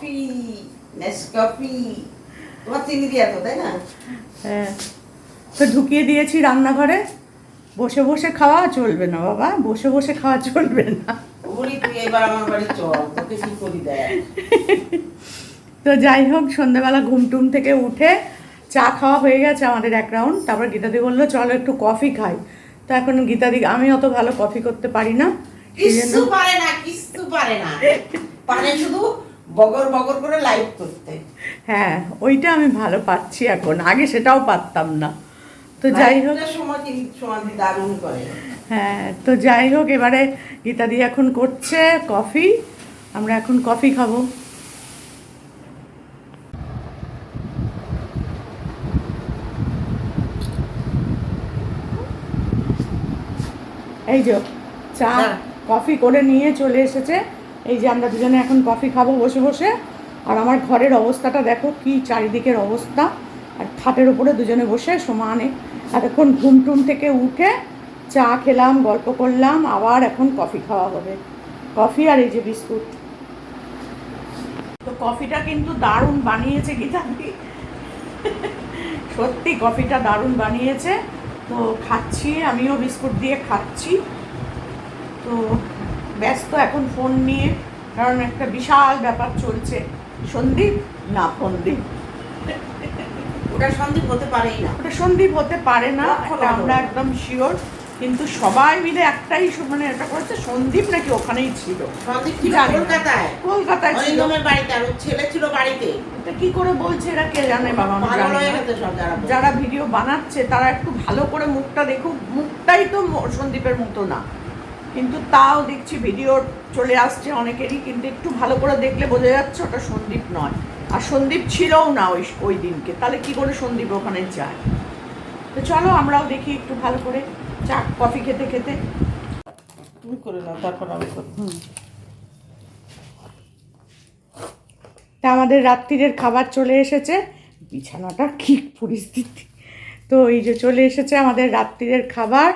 Coffee, নেসকফি, তোমার চিনি দিয়া তো, তাই না? হ্যাঁ, তো ঢুকিয়ে দিয়েছি রান্নাঘরে। বসে বসে খাওয়া চলবে না বাবা, বসে বসে খাওয়া চলবে না। বলি তুই এবার আমার বাড়ি চল, তোকে কি করি দেখ। তো যাই হোক, সন্ধ্যাবেলা ঘুমটুম থেকে উঠে চা খাওয়া হয়ে গেছে আমাদের এক রাউন্ড। তারপর গীতাদি বললো চলো একটু কফি খাই। তো এখন গীতাদি, আমি অত ভালো কফি করতে পারি না, কিচ্ছু পারে না, কিচ্ছু পারে না, পারে শুধু বগর বগর করে লাইভ করতে। হ্যাঁ, ওইটা আমি ভালো পাচ্ছি এখন, আগে সেটাও পারতাম না। তো যাই হোক, সময় দারুণ করে। হ্যাঁ, তো যাই হোক, এবারে গীতাদি এখন করছে কফি, আমরা এখন কফি খাবো। এই যে চা কফি করে নিয়ে চলে এসেছে। এই যে আমরা দুজনে এখন কফি খাবো বসে বসে। আর আমার ঘরের অবস্থাটা দেখো কি চারিদিকের অবস্থা। আর খাটের উপরে দুজনে বসে সমানে এতক্ষণ ঘুমটুম থেকে উঠে চা খেলাম, গল্প করলাম, আবার এখন কফি খাওয়া হবে। কফি আর এই যে বিস্কুট। তো কফিটা কিন্তু দারুণ বানিয়েছে গীতাদি, সত্যি কফিটা দারুণ বানিয়েছে। তো খাচ্ছি, আমিও বিস্কুট দিয়ে খাচ্ছি। তো ব্যস্ত এখন ফোন নিয়ে, কারণ একটা বিশাল ব্যাপার চলছে। সন্দীপ না ফন্দীপ, ওটা সন্দীপ হতে পারেই না, ওটা সন্দীপ হতে পারে না, এটা আমরা একদম শিওর। কিন্তু সবাই মিলে একটাই মানে এটা করেছে, সন্দীপ নাকি ওখানেই ছিল। সন্দীপ ছিল কলকাতায়, কলকাতায় ছিল বাড়িতে, আর ওর ছেলে ছিল বাড়িতে। এটা কি করে বলছে এরা কে জানে বাবা। যারা ভিডিও বানাচ্ছে তারা একটু ভালো করে মুখটা দেখুক, মুখটাই তো সন্দীপের মতো না, কিন্তু তাও দেখছি ভিডিও চলে আসছে অনেকেরই, কিন্তু একটু ভালো করে দেখলে বোঝা যাচ্ছে ওটা সন্দীপ নয়। আর সন্দীপ ছিলও না ওই দিনকে, তাহলে কি করে সন্দীপ ওখানে যায়। তো চলো আমরাও দেখি একটু ভালো করে চা কফি খেতে খেতে। তুমি করে নাও, তারপর আমি করবো। তা আমাদের রাত্রিরের খাবার চলে এসেছে। বিছানাটা কি পরিস্থিতি। তো এই যে চলে এসেছে আমাদের রাত্রিরের খাবার।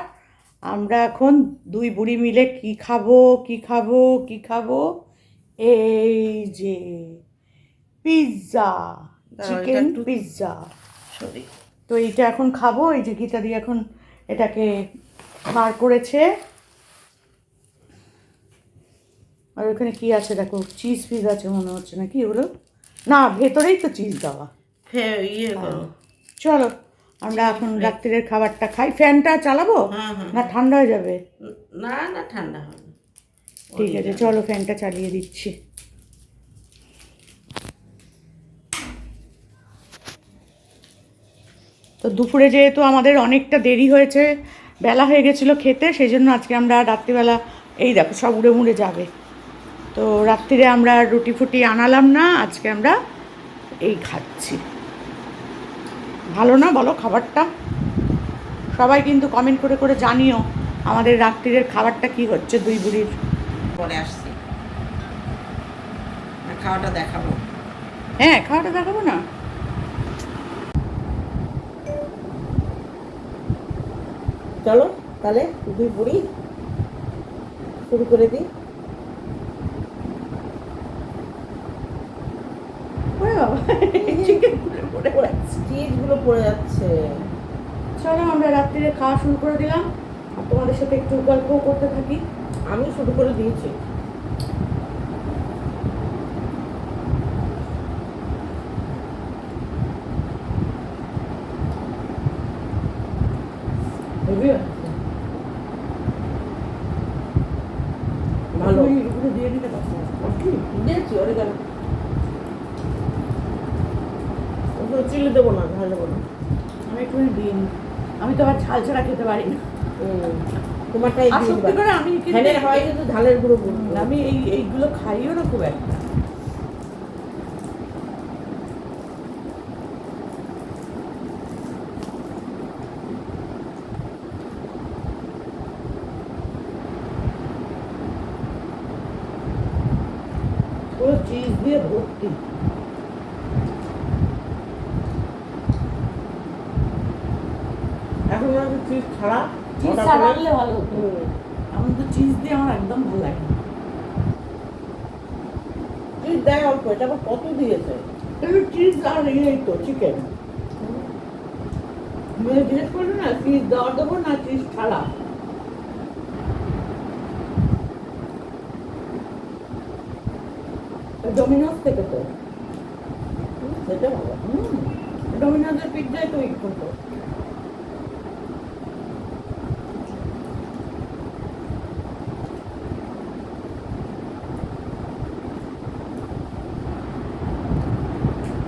আমরা এখন দুই বুড়ি মিলে কি খাবো কি খাবো কি খাবো, এই যে পিৎজা, চিকেন পিৎজা। সরি, তো এইটা এখন খাবো। এই যে গীতাদি এখন এটাকে বার করেছে। আর ওখানে কি আছে দেখো, চিজ পিস আছে মনে হচ্ছে, নাকি ওগুলো? না, ভেতরেই তো চিজ দেওয়া। হ্যাঁ ইয়ে করো। চলো আমরা এখন রাত্রিরের খাবারটা খাই। ফ্যানটা চালাবো না ঠান্ডা হয়ে যাবে? না না, ঠান্ডা হবে। ঠিক আছে, চলো ফ্যানটা চালিয়ে দিচ্ছি। তো দুপুরে যেহেতু আমাদের অনেকটা দেরি হয়েছে, বেলা হয়ে গেছিলো খেতে, সেই জন্য আজকে আমরা রাত্রিবেলা এই দেখো সব উড়ে মুড়ে যাবে। তো রাত্রিরে আমরা রুটি ফুটি আনালাম না, আজকে আমরা এই খাচ্ছি। ভালো না বলো খাবারটা? সবাই কিন্তু কমেন্ট করে করে জানিও আমাদের রাত্রিরের খাবারটা কি হচ্ছে দুই বুড়ির। পরে আসছি, খাওয়াটা দেখাবো। হ্যাঁ, খাওয়াটা দেখাবো না? চলো তাহলে দুই বুড়ি শুরু করে দিই। চিজগুলো পড়ে যাচ্ছে। চলো আমরা রাত্রিরে খাওয়া শুরু করে দিলাম, আর তোমাদের সাথে একটু গল্পও করতে থাকি। আমি শুরু করে দিয়েছি। ভালো দিয়ে দিতে পারছো? দিয়েছি ওরে গেল, চিলি দেবো না, ঝাল দেবো না। আমি একটু দিন, আমি তো আবার ঝাল ছাড়া খেতে পারি না। তোমারটাই আর সত্যি করে আমি হয় কিন্তু ঝালের গুঁড়ো আমি এইগুলো খাইও না খুব একটা। পুরো চিজ দিয়ে ভর্তি। এখন চিজ ছাড়া, চিজ ছাড়া হলে ভালো হতো। আমার তো চিজ দিয়ে আমার একদম ভালো লাগে না। চিজ দেয় অল্প, এটা আবার কত দিয়েছে? একটু চিজ আর এই তো চিকেন। মেয়ে জিজ্ঞেস করলো না চিজ দেওয়া দেবো না চিজ ছাড়া। ডোমিনোস থেকে তো সেটা ভালো। ডোমিনোসের পিৎজাই তো ইচ্ছা তো।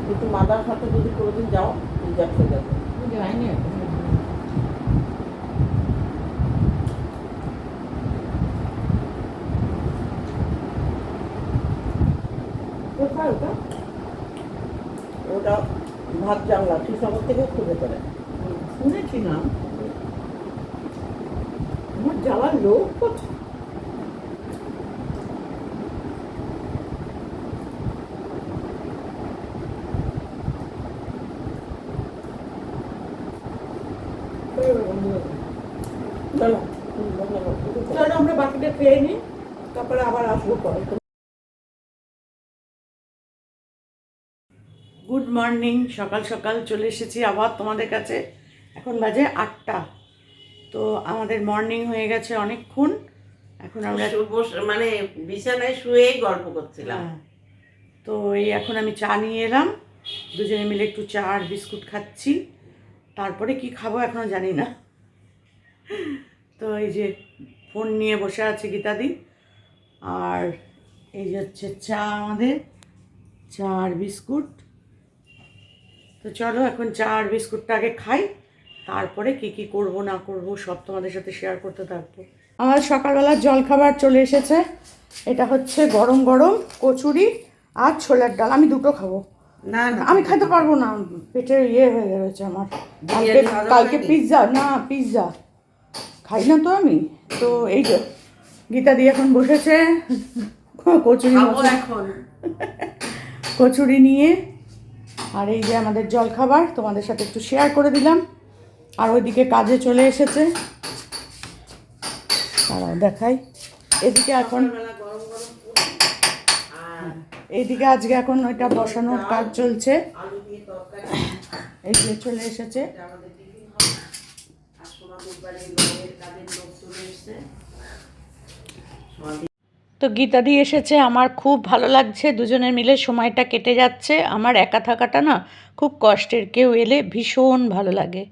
কিন্তু মাদার সাথে যদি কোনোদিন যাও, পিজ্জা খেয়ে যাবে। যাইনি এখন। কোথায় ওটা? ওটা ভাত জানলা কৃষ্ণনগর থেকে খুঁজে পেলে। শুনেছি না। আমার যাওয়ার লোক কোথায়? চলো চলো আমরা বাকিটা খেয়ে নিই, তারপরে আবার আসবো পরে। গুড মর্নিং, সকাল সকাল চলে এসেছি আবার তোমাদের কাছে। এখন বাজে 8টা। তো আমাদের মর্নিং হয়ে গেছে অনেকক্ষণ। এখন আমরা মানে বিছানায় শুয়ে গল্প করছিলাম। হ্যাঁ, তো এই এখন আমি চা নিয়ে এলাম, দুজনে মিলে একটু চা আর বিস্কুট খাচ্ছি। তারপরে কি খাবো এখনো জানি না। তো এই যে ফোন নিয়ে বসে আছে গীতাদি, আর এই যে হচ্ছে চা, আমাদের চা আর বিস্কুট। তো চলো এখন চা আর বিস্কুটটা আগে খাই, তারপরে কি কি করব না করব সব তোমাদের সাথে শেয়ার করতে থাকবো। আমার সকালবেলার জলখাবার চলে এসেছে। এটা হচ্ছে গরম গরম কচুরি আর ছোলার ডাল। আমি দুটো খাবো। না না, আমি খেতে পারবো না, পেটে ইয়ে হয়ে গেছে আমার। কালকে কালকে পিৎজা, না পিৎজা খাই না তো আমি। তো এই যে গীতা দিয়ে এখন বসেছে কচুরি এখন কচুরি নিয়ে। আর এই যে আমাদের জলখাবার তোমাদের সাথে একটু শেয়ার করে দিলাম। আর ওইদিকে কাজে চলে এসেছে, তারাও দেখাই। এদিকে এখন এইদিকে আজকে এখন ওইটা বসানোর কাজ চলছে। এই যে চলে এসেছে। তো গীতাদি এসেছে, আমার খুব ভালো লাগছে, দুজনে মিলে সময়টা কেটে যাচ্ছে। আমার একা থাকাটা না খুব কষ্টের, কেউ এলে ভীষণ ভালো লাগে।